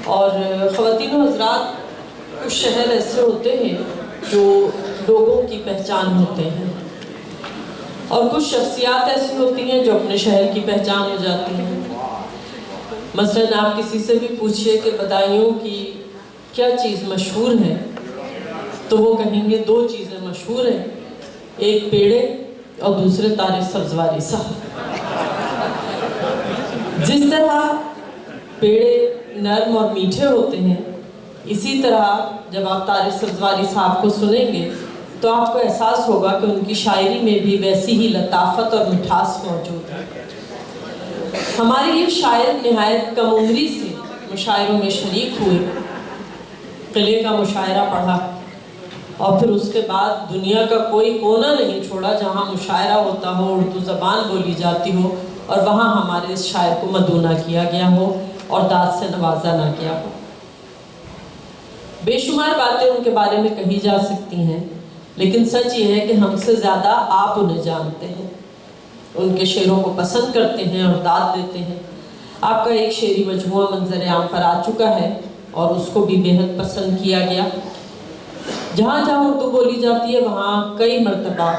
اور خواتین و حضرات، کچھ شہر ایسے ہوتے ہیں جو لوگوں کی پہچان ہوتے ہیں، اور کچھ شخصیات ایسی ہوتی ہیں جو اپنے شہر کی پہچان ہو جاتی ہیں۔ مثلاً آپ کسی سے بھی پوچھئے کہ بدایوں کی کیا چیز مشہور ہے، تو وہ کہیں گے 2 چیزیں مشہور ہیں، ایک پیڑے اور دوسرے طارق سبزواری صاحب۔ جس طرح پیڑے نرم اور میٹھے ہوتے ہیں، اسی طرح جب آپ طارق سبزواری صاحب کو سنیں گے تو آپ کو احساس ہوگا کہ ان کی شاعری میں بھی ویسی ہی لطافت اور مٹھاس موجود ہے۔ ہماری یہ شاعر نہایت کم عمری سے مشاعروں میں شریک ہوئے، قلعے کا مشاعرہ پڑھا، اور پھر اس کے بعد دنیا کا کوئی کونا نہیں چھوڑا جہاں مشاعرہ ہوتا ہو، اردو زبان بولی جاتی ہو، اور وہاں ہمارے اس شاعر کو مدعو نہ کیا گیا ہو اور داد سے نوازا نہ کیا ہو۔ بے شمار باتیں ان کے بارے میں کہی جا سکتی ہیں، لیکن سچ یہ ہے کہ ہم سے زیادہ آپ انہیں جانتے ہیں، ان کے شعروں کو پسند کرتے ہیں اور داد دیتے ہیں۔ آپ کا ایک شعری مجموعہ منظر عام پر آ چکا ہے اور اس کو بھی بہت پسند کیا گیا۔ جہاں جہاں اردو بولی جاتی ہے وہاں کئی مرتبہ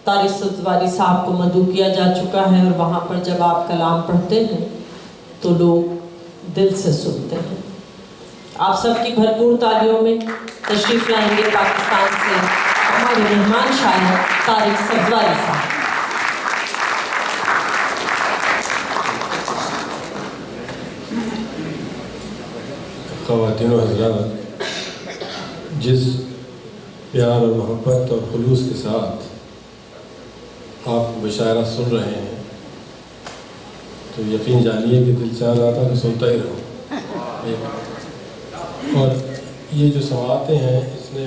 طارق سبزواری صاحب کو مدعو کیا جا چکا ہے، اور وہاں پر جب آپ کلام پڑھتے ہیں تو لوگ دل سے سنتے ہیں۔ آپ سب کی بھرپور تالیوں میں تشریف لائیں گے پاکستان سے ہمارے مہمان شاعر طارق سبزواری صاحب۔ خواتین و حضرات، جس پیار اور محبت اور خلوص کے ساتھ آپ مشاعرہ سن رہے ہیں تو یقین جانیے کہ دل چاہ رہا تھا کہ سنتا ہی رہوں۔ اور یہ جو سماعتیں ہیں اس نے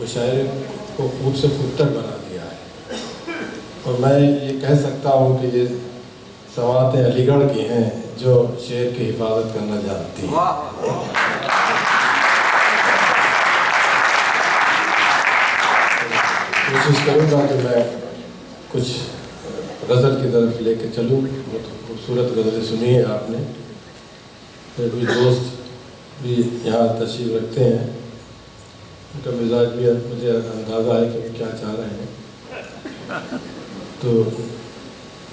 مشاعرے کو خوب سے خوبتر بنا دیا ہے، اور میں یہ کہہ سکتا ہوں کہ یہ سماعتیں علی گڑھ کی ہیں جو شعر کی حفاظت کرنا جانتی ہیں۔ کوشش کروں گا کہ میں کچھ غزل کی طرف لے کے چلوں۔ بہت خوبصورت غزلیں سنی ہیں آپ نے۔ میرے کوئی دوست بھی یہاں تشریف رکھتے ہیں، ان کا مزاج بھی مجھے اندازہ ہے کہ وہ کیا چاہ رہے ہیں، تو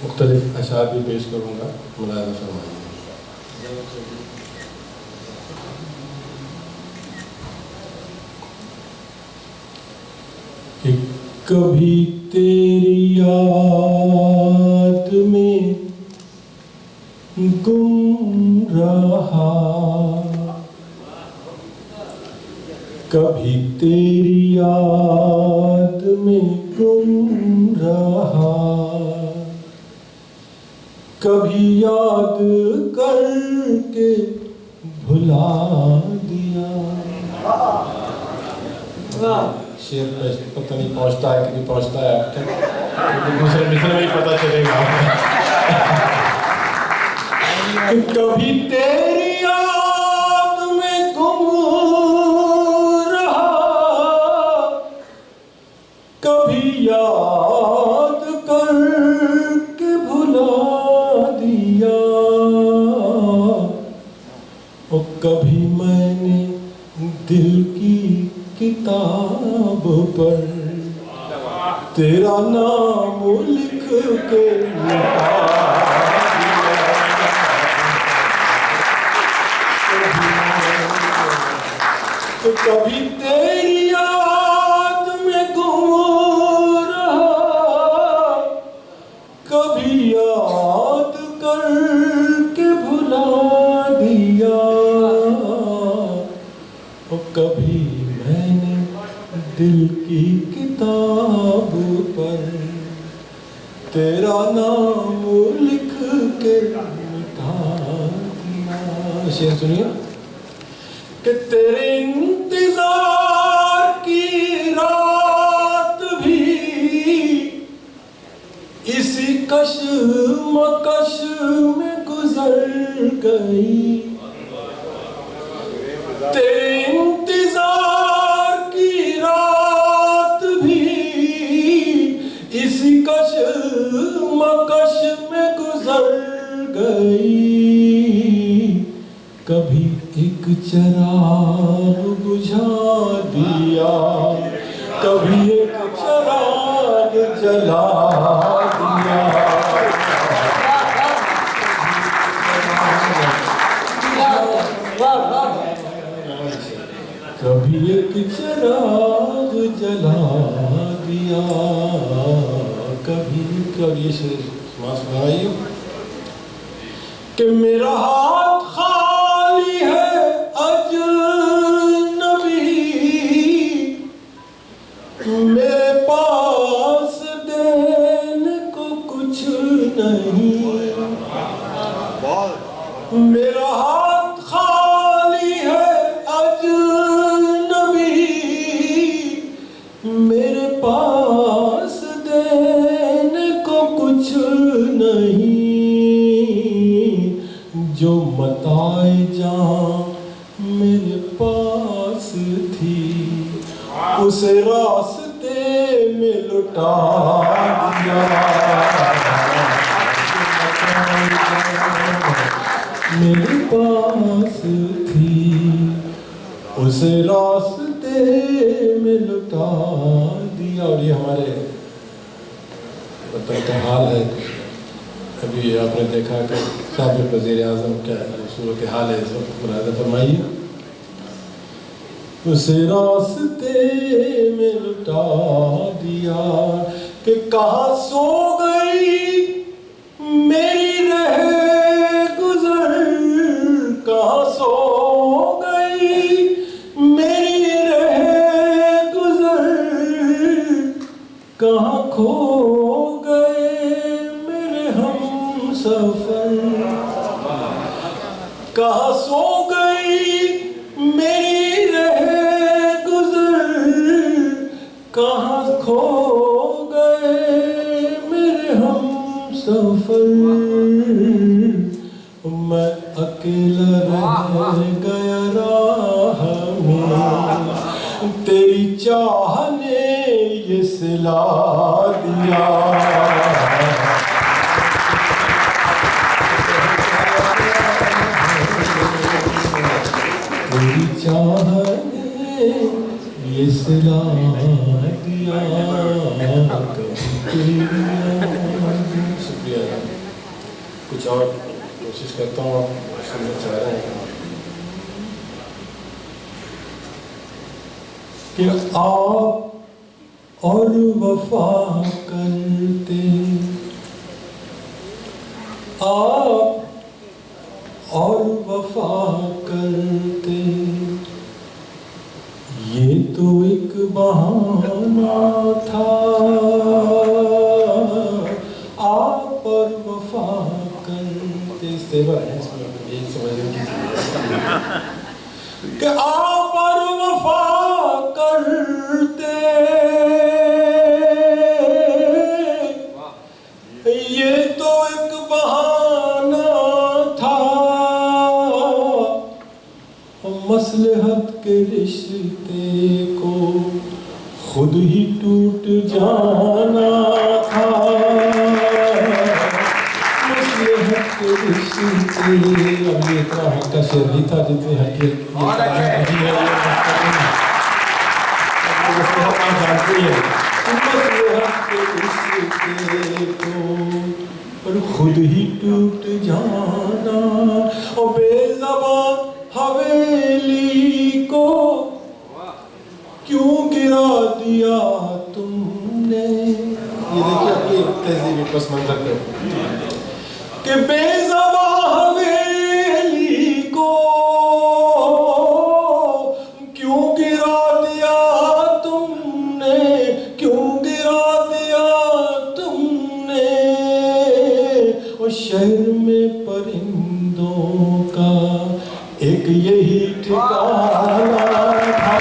مختلف اشعار بھی پیش کروں گا، ملاحظہ فرمائیے۔ کہ کبھی تیری یاد میں گم رہا، کبھی تیری یاد میں گم رہا، کبھی یاد کر کے بھلا دیا۔ شعر میں پتہ نہیں پہنچتا ہے کہ نہیں پہنچتا ہے آپ تک، دوسرے مثل میں ہی پتہ چلے گا۔ کبھی تیری یاد میں گم رہا، کبھی یاد کر کے بھلا دیا، اور کبھی میں نے دل کی کتاب پر تیرا نام لکھ کے لکھا دیا۔ کبھی تیری یاد میں گم رہا، کبھی یاد کر کے بھلا دیا، اور کبھی میں نے دل کی کتاب پر تیرا نام لکھ کے مٹا دیا۔ شعر سنیے کہ تیرے انتظار کی رات بھی اسی کشمکش میں گزر گئی، تیرے انتظار کی رات بھی اسی کشمکش میں گزر گئی، کبھی ایک چراغ بجھا دیا کبھی ایک چراغ جلا دیا کبھی ایک چراغ جلا دیا کبھی اور یہ سنائیے کہ میرا ہاتھ خالی ہے اجنبی میرے پاس دینے کو کچھ نہیں میرا ہاتھ خالی ہے اجنبی میرے پاس دینے کو کچھ نہیں جو متاع جان میرے پاس تھی اسے راستے میں لٹا دیا میرے پاس تھی اسے راستے میں لٹا دیا اور یہ ہمارے وطن کا حال ہے ابھی آپ نے دیکھا کہ سابق وزیر اعظم کیا صورتحال ہے اس وقت ملاحظہ فرمائیے اسے راستے میں لٹا دیا کہ کہاں سو گئی میری رہ گزر کہاں سو گئی میری رہ گزر کہاں کھو گئے میرے ہم سفر کہاں سو گئی میری رہ گزر کہاں کھو گئے میرے ہم سفر میں اکیلا رہ گیا راہ میں تیری چاہ نے یہ سلا دیا تیری چاہ نے یہ سلا دیا شکریہ کچھ اور کوشش کرتا ہوں آپ سننا چاہ رہے ہیں کہ آپ اور وفا کرتے آپ اور وفا کرتے یہ تو ایک بہانہ تھا آپ اور وفا کرتے استعمال ہے اس میں یہ سمجھنے کی کہ آپ اور وفا کرتے یہ تو ایک بہانہ تھا مصلحت کے رشتے کو خود ہی ٹوٹ جانا تھا مصلحت کے رشتے اب یہ اتنا حق کا شعر نہیں تھا جتنے حقیقت جانتی ہے مصلحت کے رشتے کو اور خود ہی ٹوٹ جانا اور بے زبان حویلی کو کیوں گرا دیا تم نے یہ دیکھیں اپنی تہذیبی پس منظر پہ کہ بے زبان حویلی کو کیوں گرا دیا تم نے کیوں گرا دیا تم نے اور شہر میں پرندوں کا ایک یہی ٹھکانہ تھا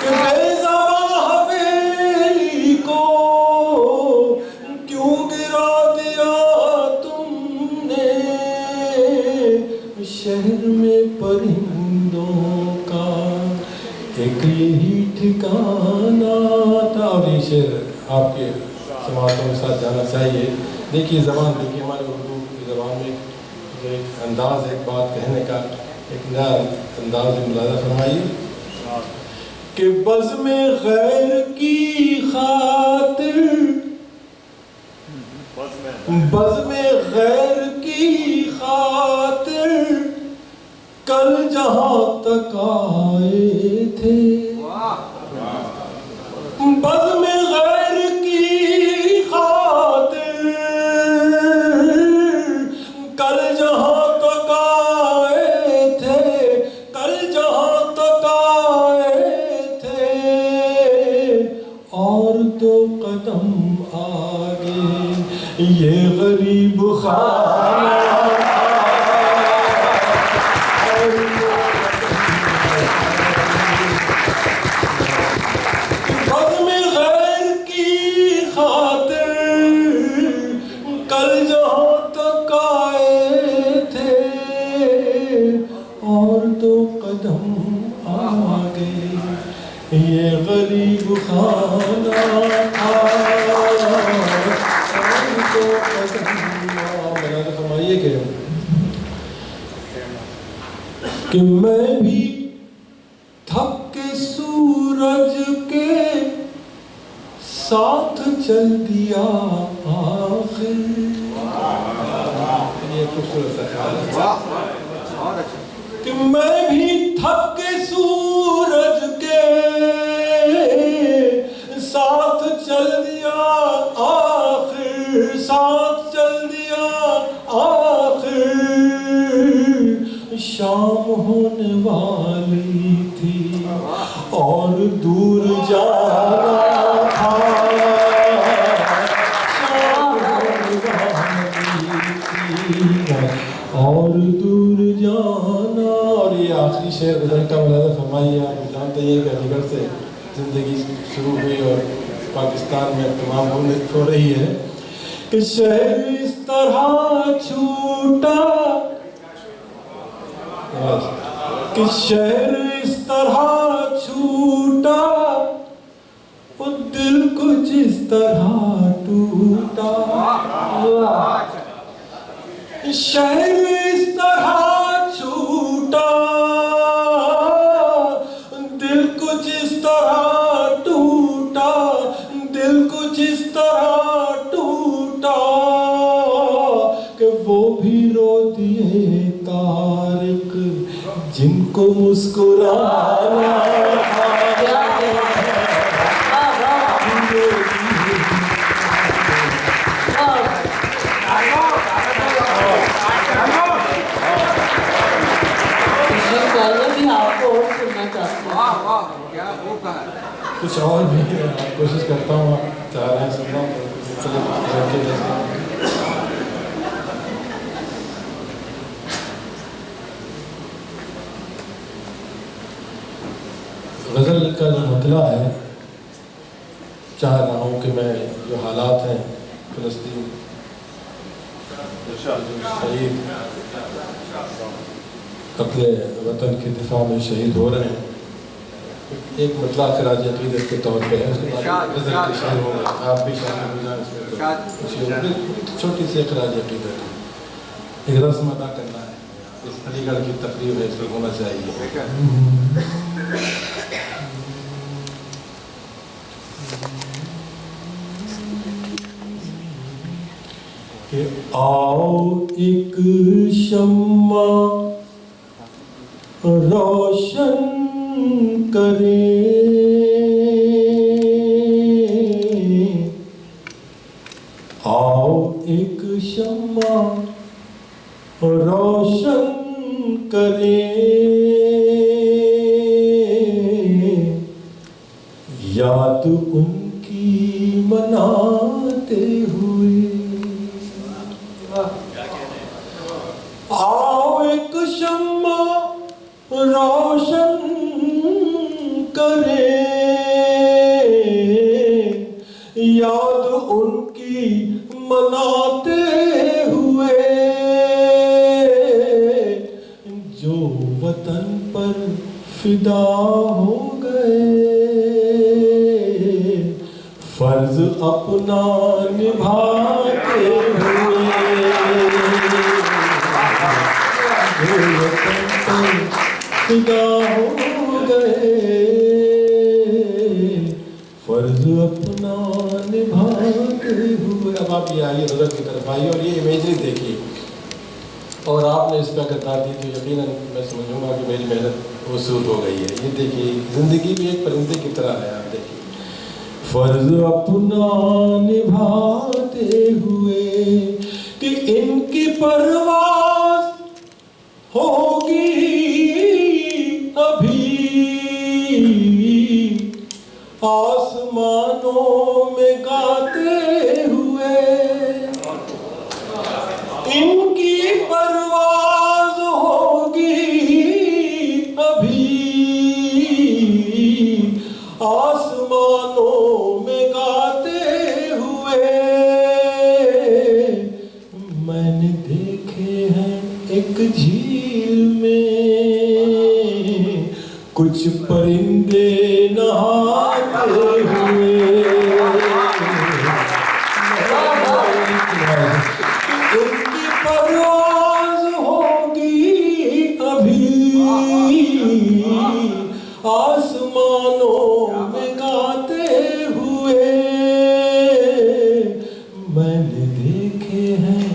کہ بے زبان حویلی کو کیوں گرا دیا تم نے شہر میں پرندوں کا ایک یہی ٹھکانہ تھا اور یہ شعر آپ کے سماعتوں کے ساتھ جانا چاہیے دیکھیے زبان، دیکھیے ہمارے اردو کی زبان میں ایک انداز، ایک بات کہنے کا ایک نیا انداز ملاحظہ فرمائیے کہ بزم غیر کی خاطر، بزم غیر کی خاطر کل جہاں تک آئے تھے، بزم غیر کی خاطر کل جہاں تک آئے تھے، کل جہاں تک آئے تھے، اور دو قدم آگے یہ غریب خانہ یہ غریب خانہ فرمائیے کہ میں بھی تھک کے سورج کے ساتھ چل دیا آخر، یہ خوبصورت سا خیال ہے کہ میں بھی تھک کے سورج کے ساتھ چل دیا آخر، ساتھ چل دیا آخر، شام ہونے والی تھی اور دور جانا تھا، شام ہونے والی تھی اور دور جانا۔ اور یہ آخری شعر غزل کا ملاحظہ فرمائیے، آپ جانتے ہیں کہ علی گڑھ سے زندگی شروع ہوئی اور پاکستان میں تمام ہو رہی ہے کہ شہر اس طرح چھوٹا، کہ شہر اس طرح چھوٹا، وہ دل کچھ اس طرح ٹوٹا، شہر اس طرح چھوٹا، دل کچھ اس طرح ٹوٹا، دل کچھ اس طرح ٹوٹا کہ وہ بھی رو دیے طارق جن کو مسکرانا تھا، کچھ اور بھی کوشش کرتا ہوں، آپ چاہ رہے ہیں سننا غزل کا جو مطلع ہے، چاہ رہا ہوں کہ میں جو حالات ہیں فلسطین شہید اپنے وطن کے دفاع میں شہید ہو رہے ہیں، ایک مطلع خراج عقیدت کے طور پہ ہے، اس کے بعد غزل کے شعر ہوں گے، آپ بھی شامل ہو جائیں اس میں، تو چھوٹی سی خراج عقیدت ہے، ایک رسم ادا کرنا ہے، اس علی گڑھ کی تقریب ہے، اس میں ہونا چاہیے۔ کہ آؤ ایک شمع روشن کریں، آؤ ایک شمع روشن کریں، یاد ان کی مناتے ہوئے، آؤ ایک شمع روشن کریں، یاد ان کی مناتے ہوئے، جو وطن پر فدا ہو گئے، فرض اپنا نبھاتے ہوئے، فدا ہو گئے، فرض اپنا نبھاتے ہوئے. اب آپ یہ آئیے نظر کی طرف آئیے اور یہ امیجری دیکھیے، اور آپ نے اس پہ اگر کر دی تو یقیناً میں سمجھوں گا کہ میری محنت وصول ہو گئی ہے. یہ دیکھیے زندگی بھی ایک پرندے کی طرح ہے. آپ دیکھیے فرض اپنا نبھاتے ہوئے کہ ان کی پرواز ہوگی ابھی آسمانوں میں گاتے ہوئے، ان کی پرواز ہوگی ابھی آسمانوں میں گاتے ہوئے. میں نے دیکھے ہیں ایک جھیل میں کچھ پرندے نہاتے ہوئے، ان کی پرواز ہوگی ابھی آسمانوں میں گاتے ہوئے. میں نے دیکھے ہیں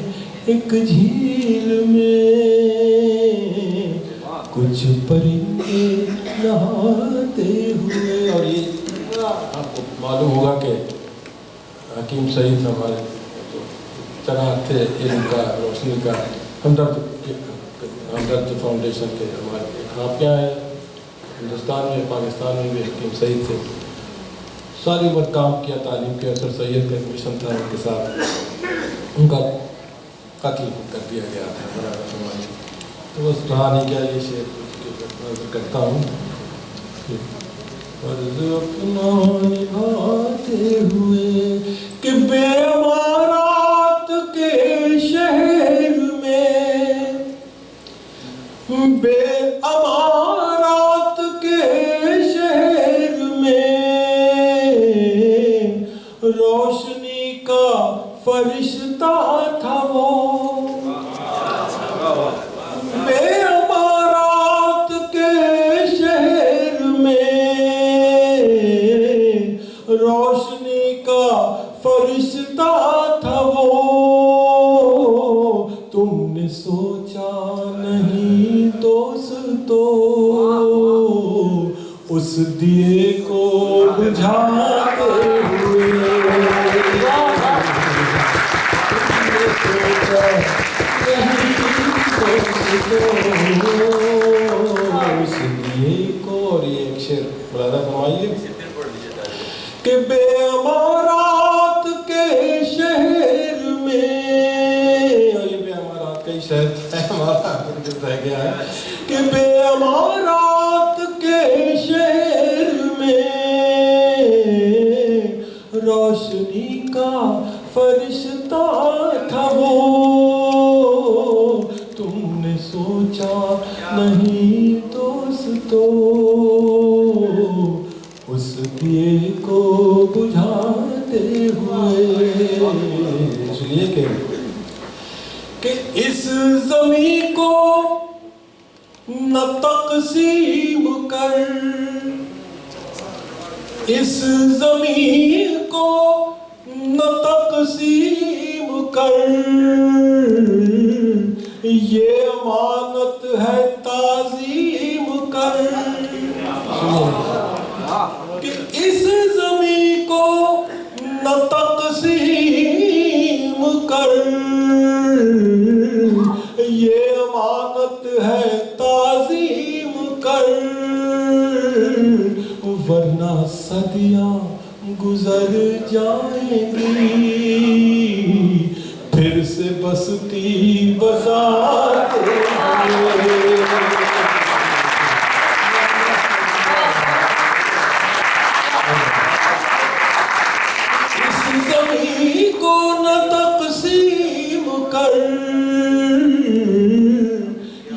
ایک جھیل میں کچھ پرندے نہاتے ہوئے. اور یہ آپ کو معلوم ہوگا کہ حکیم سعید ہمارے چراغ تھے علم کا، روشنی کا، ہمدرد فاؤنڈیشن کے ہمارے آپ کیا ہیں ہندوستان میں پاکستان میں بھی حکیم سعید تھے. ساری عمر کام کیا، تعلیم کیا. سر سید کا ایک مشن تھا ان کے ساتھ، ان کا قتل کر دیا گیا تھا برابر ہمارے. تو بس رہا نہیں کیا یہ شعر کرتا ہوں. فرض اپنا نبھاتے ہوئے کہ بے امارات کے شہر میں، بے امارات کے شہر میں روشنی کا فرشتہ تھا وہ. بے امارات کے شہر میں روشنی کا فرشتہ تھا وہ. تم نے سوچا نہیں دوستو اس دیے کو بجھاتے ہوئے، اس دیے کو. اور یہ ایک شعر ملاحظہ فرمائیے کہ بے امارات کے شہر میں، اور یہ بے امارات کا ہی شہر ہے ہمارا رہ گیا ہے کہ بے امارات کے شہر میں روشنی کا فرشتہ تھا وہ. تم نے سوچا نہیں دوستو اس دیے کو بجھاتے ہوئے. اس لیے کہ اس زمین کو نہ تقسیم کر، اس زمین کو نہ تقسیم کر، یہ امانت ہے تعظیم کر. کہ اس زمین کو نہ تقسیم کر، یہ امانت ہے تعظیم کر. ورنہ صدیاں گزر جائیں گی پھر سے بستی بساتے ہوئے. اس زمین کو نہ تقسیم کر،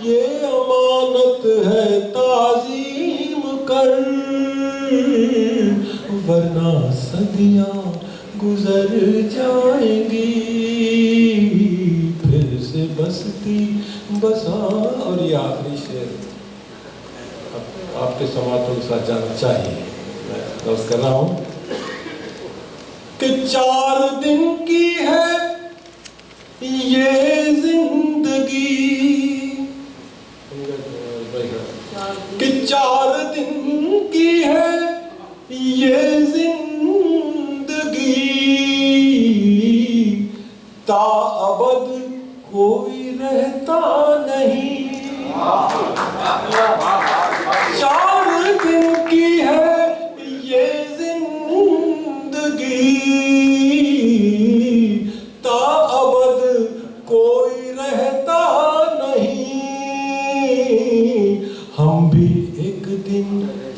یہ امانت ہے تعظیم کر. ورنہ صدیاں گزر جائیں گی پھر سے بستی بسا. اور یہ آخری شعر آپ کے سماعتوں کے ساتھ جانا چاہیے. میں درس کر رہا ہوں کہ 4 دن کی ہے یہ زندگی، کہ 4 دن کی ہے یہ زندگی، تا ابد کوئی رہتا نہیں. 4 دن کی ہے یہ زندگی، تا ابد کوئی رہتا نہیں. ہم بھی ایک دن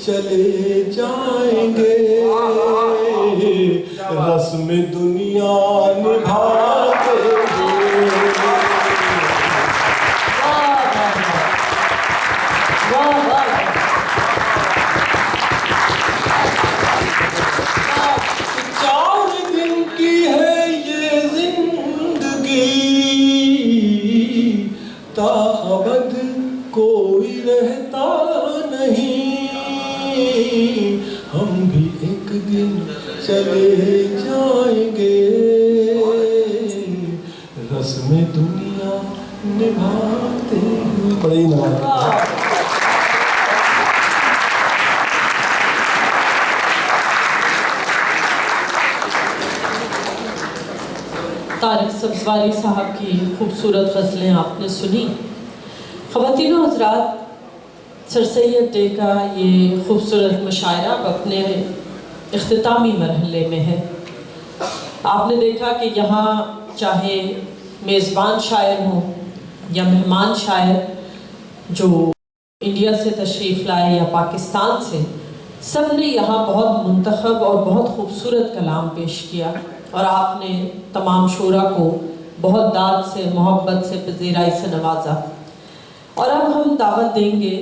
چلے جائیں گے، رسم دنیا نبھاتے ہوئے. 4 دن کی ہے یہ زندگی، تا ابد کوئی رہتا نہیں. ہم بھی ایک دن چلے جائیں گے، رسم دنیا نبھاتے ہوئے. بڑی نماز. طارق سبزواری صاحب کی خوبصورت غزلیں آپ نے سنی. خواتین و حضرات، سر سید ڈے کا یہ خوبصورت مشاعرہ اب اپنے اختتامی مرحلے میں ہے. آپ نے دیکھا کہ یہاں چاہے میزبان شاعر ہوں یا مہمان شاعر جو انڈیا سے تشریف لائے یا پاکستان سے، سب نے یہاں بہت منتخب اور بہت خوبصورت کلام پیش کیا، اور آپ نے تمام شعراء کو بہت داد سے، محبت سے، پذیرائی سے نوازا. اور اب ہم دعوت دیں گے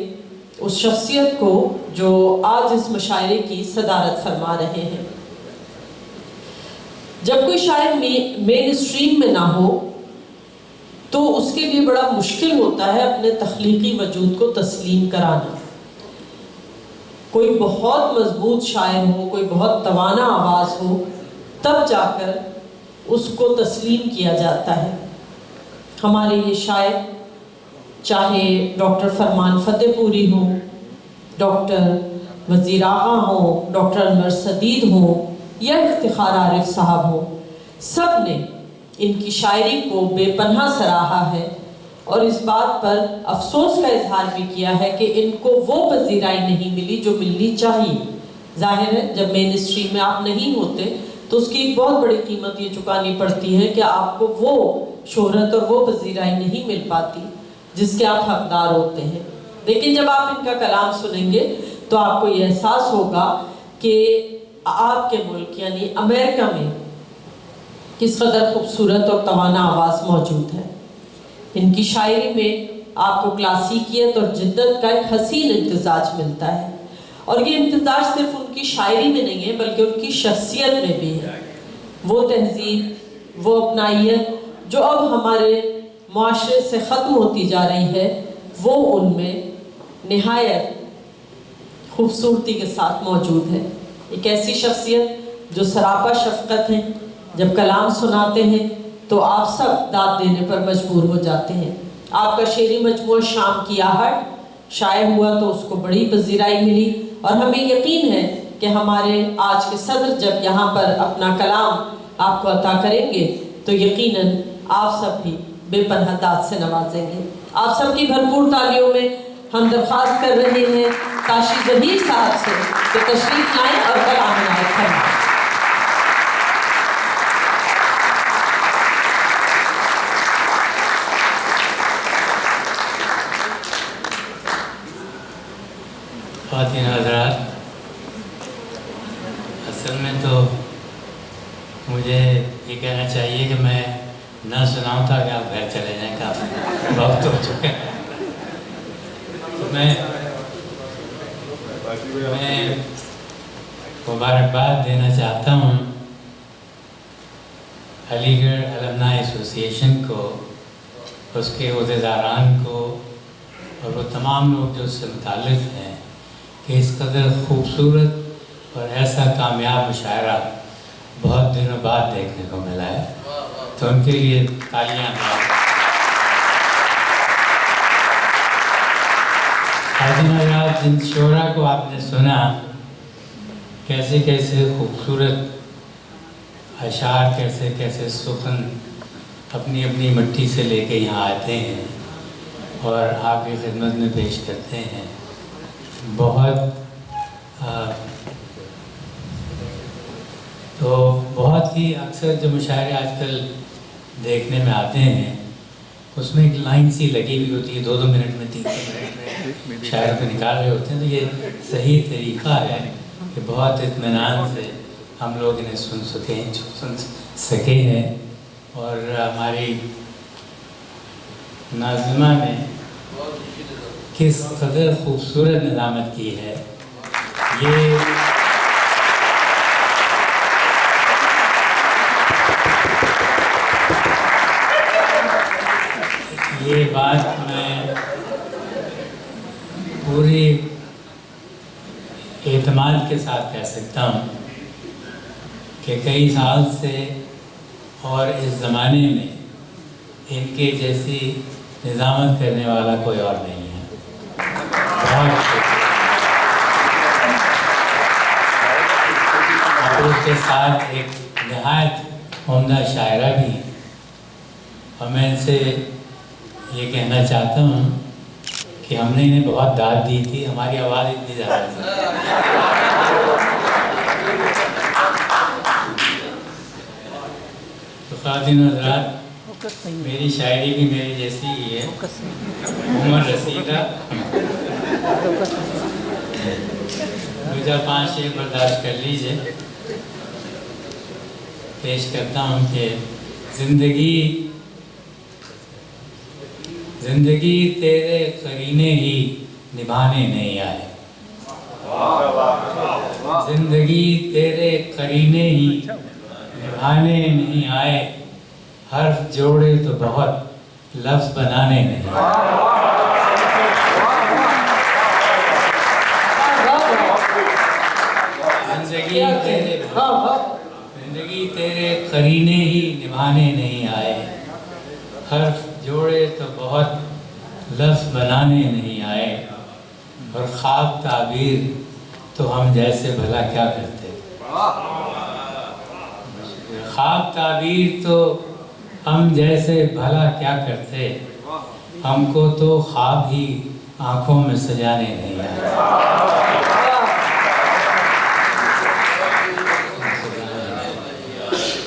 اس شخصیت کو جو آج اس مشاعرے کی صدارت فرما رہے ہیں. جب کوئی شاعر مین اسٹریم میں نہ ہو تو اس کے لیے بڑا مشکل ہوتا ہے اپنے تخلیقی وجود کو تسلیم کرانا. کوئی بہت مضبوط شاعر ہو، کوئی بہت توانا آواز ہو، تب جا کر اس کو تسلیم کیا جاتا ہے. ہمارے یہ شاعر چاہے ڈاکٹر فرمان فتح پوری ہوں، ڈاکٹر وزیر آغا ہوں، ڈاکٹر انور سدید ہوں یا افتخار عارف صاحب ہوں، سب نے ان کی شاعری کو بے پناہ سراہا ہے، اور اس بات پر افسوس کا اظہار بھی کیا ہے کہ ان کو وہ پذیرائی نہیں ملی جو ملنی چاہیے. ظاہر ہے جب مین اسٹریم میں آپ نہیں ہوتے تو اس کی ایک بہت بڑی قیمت یہ چکانی پڑتی ہے کہ آپ کو وہ شہرت اور وہ پذیرائی نہیں مل پاتی جس کے آپ حقدار ہوتے ہیں. لیکن جب آپ ان کا کلام سنیں گے تو آپ کو یہ احساس ہوگا کہ آپ کے ملک یعنی امریکہ میں کس قدر خوبصورت اور توانا آواز موجود ہے. ان کی شاعری میں آپ کو کلاسیکیت اور جدت کا ایک حسین امتزاج ملتا ہے، اور یہ امتزاج صرف ان کی شاعری میں نہیں ہے بلکہ ان کی شخصیت میں بھی ہے. وہ تہذیب، وہ اپنائیت جو اب ہمارے معاشرے سے ختم ہوتی جا رہی ہے، وہ ان میں نہایت خوبصورتی کے ساتھ موجود ہے. ایک ایسی شخصیت جو سراپا شفقت ہے، جب کلام سناتے ہیں تو آپ سب داد دینے پر مجبور ہو جاتے ہیں. آپ کا شعری مجموعہ شام کی آہٹ شائع ہوا تو اس کو بڑی پذیرائی ملی، اور ہمیں یقین ہے کہ ہمارے آج کے صدر جب یہاں پر اپنا کلام آپ کو عطا کریں گے تو یقیناً آپ سب بھی بے پناہ داد سے نوازیں گے. آپ سب کی بھرپور تالیوں میں ہم درخواست کر رہے ہیں کاشی ظہیر صاحب سے کہ تشریف لائیں اور کلام عنایت فرمائیں. خواتین حضرات، اصل میں تو مجھے یہ کہنا چاہیے کہ میں نہ سناؤں تھا کہ آپ گھر چلے جائیں، کافی وقت ہو چکا ہے. میں مبارکباد دینا چاہتا ہوں علی گڑھ المنائی ایسوسی ایشن کو، اس کے عہدیداران کو، اور وہ تمام لوگ جو اس سے متعلق ہیں کہ اس قدر خوبصورت اور ایسا کامیاب مشاعرہ بہت دنوں بعد دیکھنے کو ملا ہے، تو ان کے لیے تالیاں دیں۔ خواجین حضرات، جن شعراء کو آپ نے سنا، کیسے کیسے خوبصورت اشعار، کیسے کیسے سخن اپنی اپنی مٹی سے لے کے یہاں آتے ہیں اور آپ کی خدمت میں پیش کرتے ہیں، بہت ہی اکثر جو مشاعرے آج کل دیکھنے میں آتے ہیں، اس میں ایک لائن سی لگی ہوئی ہوتی ہے، 2 منٹ میں 3 منٹ میں شاعر کو نکال رہے ہوتے ہیں، تو یہ صحیح طریقہ ہے کہ بہت اطمینان سے ہم لوگ انہیں سن سکے ہیں۔ اور ہماری ناظمہ نے کس قدر خوبصورت نظامت کی ہے، یہ بات میں پوری اعتماد کے ساتھ کہہ سکتا ہوں کہ کئی سال سے اور اس زمانے میں ان کے جیسی نظامت کرنے والا کوئی اور نہیں ہے۔ بہت اور اس کے ساتھ ایک نہایت عمدہ شاعرہ بھی، اور میں ان سے یہ کہنا چاہتا ہوں کہ ہم نے انہیں بہت داد دی تھی، ہماری آواز اتنی زیادہ تھی۔ تو خواتین حضرات، میری شاعری بھی میری جیسی ہی ہے، عمر رسیدہ۔ 2-5 شعر برداشت کر لیجئے۔ پیش کرتا ہوں کہ زندگی تیرے قرینے ہی نبھانے نہیں آئے، زندگی تیرے قرینے ہی نبھانے نہیں آئے، حرف جوڑے تو بہت لفظ بنانے نہیں آئے۔ زندگی تیرے قرینے ہی نبھانے نہیں آئے، حرف جوڑے تو بہت لفظ بنانے نہیں آئے، اور خواب تعبیر تو ہم جیسے بھلا کیا کرتے، خواب تعبیر تو ہم جیسے بھلا کیا کرتے، ہم کو تو خواب ہی آنکھوں میں سجانے نہیں آئے۔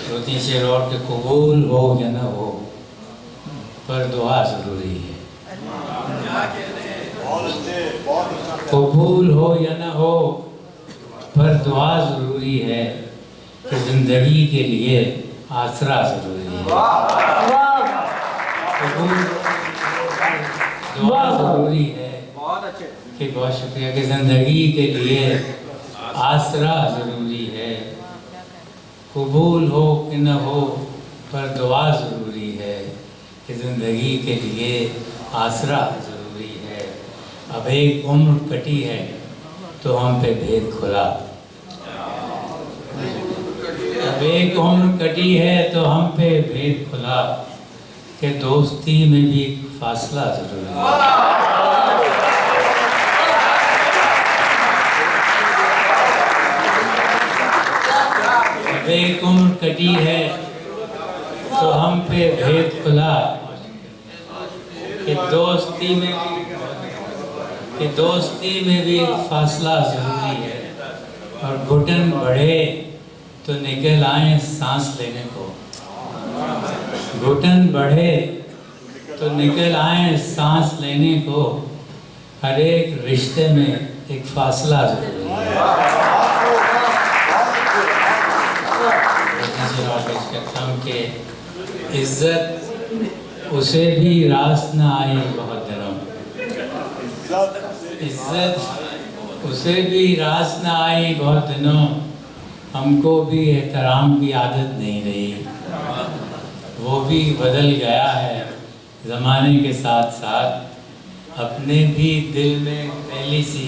دو-تین شعر اور کہ قبول ہو یا نہ ہو پر دعا ضروری ہے، قبول ہو یا نہ ہو پر دعا ضروری ہے، کہ زندگی کے لیے آسرا ضروری ہے۔ دعا ضروری ہے کہ بہت شکریہ، کہ زندگی کے لیے آسرا ضروری ہے، قبول ہو کہ نہ ہو پر دعا ضروری ہے، کہ زندگی کے لیے آسرا ضروری ہے۔ اب ایک عمر کٹی ہے تو ہم پہ بھید کھلا، اب ایک عمر کٹی ہے تو ہم پہ بھید کھلا، کہ دوستی میں بھی فاصلہ ضروری ہے۔ اب ایک عمر کٹی ہے تو ہم پہ بھید کھلا، کہ دوستی میں بھی فاصلہ ضروری ہے، اور گھٹن بڑھے تو نکل آئیں سانس لینے کو، گھٹن بڑھے تو نکل آئیں سانس لینے کو، ہر ایک رشتے میں ایک فاصلہ ضروری ہے۔ کہ عزت اسے بھی راس نہ آئی بہت دنوں، عزت اسے بھی راس نہ آئی بہت دنوں، ہم کو بھی احترام کی عادت نہیں رہی، وہ بھی بدل گیا ہے زمانے کے ساتھ ساتھ، اپنے بھی دل میں پہلی سی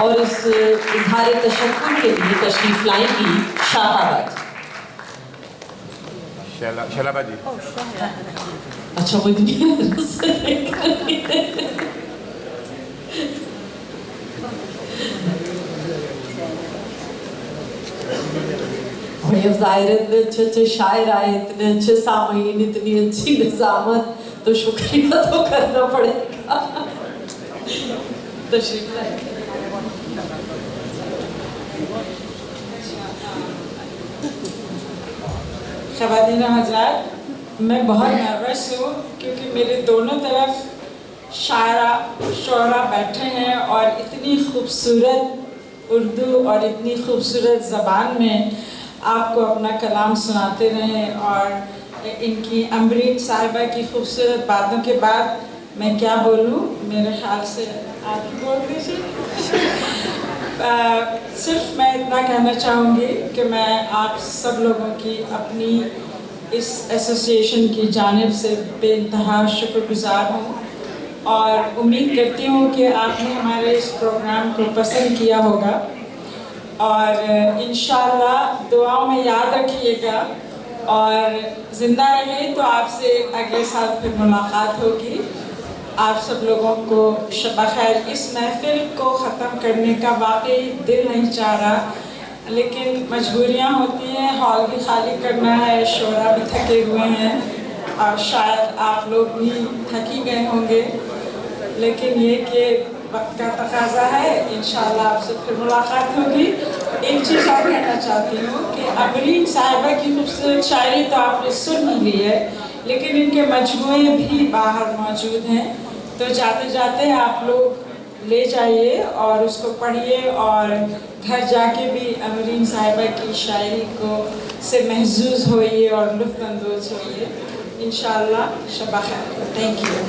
اور اس اظہار تشکر کے لیے تشریف لائیں گی شاہاباد. شلابہ جی. اچھا وہ بھائی اب ظاہر اتنے اچھے اچھے شاعر آئے, اتنے اچھے سامعین, اتنی اچھی نظامت, تو شکریہ تو کرنا پڑے گا. تشریف لائیں. خواتین و حضرات, میں بہت نروس ہوں کیونکہ میرے دونوں طرف شعراء بیٹھے ہیں اور اتنی خوبصورت اردو اور اتنی خوبصورت زبان میں آپ کو اپنا کلام سناتے رہیں, اور ان کی امبرین صاحبہ کی خوبصورت باتوں کے بعد میں کیا بولوں, میرے خیال سے آپ ہی بول دیجیے. صرف میں اتنا کہنا چاہوں گی کہ میں آپ سب لوگوں کی اپنی اس ایسوسیشن کی جانب سے بے انتہا شکر گزار ہوں, اور امید کرتی ہوں کہ آپ نے ہمارے اس پروگرام کو پسند کیا ہوگا, اور انشاءاللہ دعاؤں میں یاد رکھیے گا, اور زندہ رہے تو آپ سے اگلے سال پھر ملاقات ہوگی. آپ سب لوگوں کو شب خیر. اس محفل کو ختم کرنے کا واقعی دل نہیں چاہ رہا, لیکن مجبوریاں ہوتی ہیں, ہال بھی خالی کرنا ہے, شعراء بھی تھکے ہوئے ہیں, اور شاید آپ لوگ بھی تھکی گئے ہوں گے, لیکن یہ کہ وقت کا تقاضا ہے. انشاءاللہ آپ سے پھر ملاقات ہوگی. ایک چیز اور کہنا چاہتی ہوں کہ امبرین صاحبہ کی خوبصورت شاعری تو آپ نے سن ہی لی ہے, لیکن ان کے مجموعے بھی باہر موجود ہیں, تو جاتے جاتے آپ لوگ لے جائیے اور اس کو پڑھیے, اور گھر جا کے بھی امبرین صاحبہ کی شاعری کو سے محظوظ ہوئیے اور لطف اندوز ہوئیے. انشاءاللہ شب خیر. Thank you.